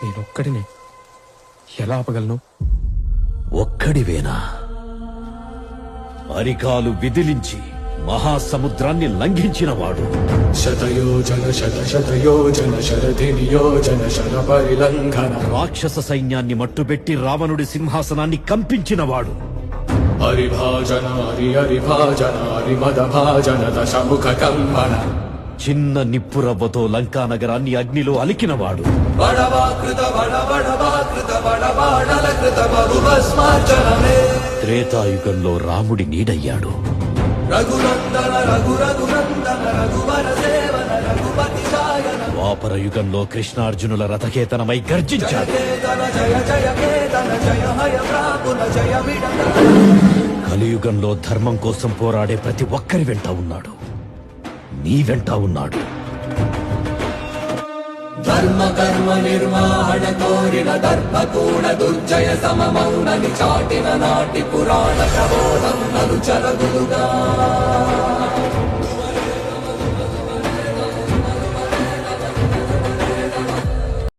నేనొక్కడినే ఎలా ఆపగలను? ఒక్కడివేనా? అరికాలు విదిలించి మహాసముద్రాన్ని లంఘించినవాడు. శతయోజన శతయోజన శరధినియోజన శర పరిలంఘన. రాక్షస సైన్యాన్ని మట్టుబెట్టి రావణుడి సింహాసనాన్ని కంపించినవాడు. హరిభాజన హరిభాజన హరిమద భాజన దశముఖ కంబన. చిన్న నిప్పురవ్వతో లంకా నగరాన్ని అగ్నిలో అలికినవాడు. త్రేతాయుగంలో రాముడి నీడయ్యాడు. ద్వాపర యుగంలో కృష్ణార్జునుల రథకేతనమై గర్జించాడు. కలియుగంలో ధర్మం కోసం పోరాడే ప్రతి ఒక్కరి వెంట ఉన్నాడు. నీ వెంట ఉన్నాడు. ధర్మ కర్మ నిర్మాణ కోరిన దర్భకూడ దుర్జయ సమమౌనని చాటిన నాటి పురాణ ప్రబోధం నలు చరగులుగా.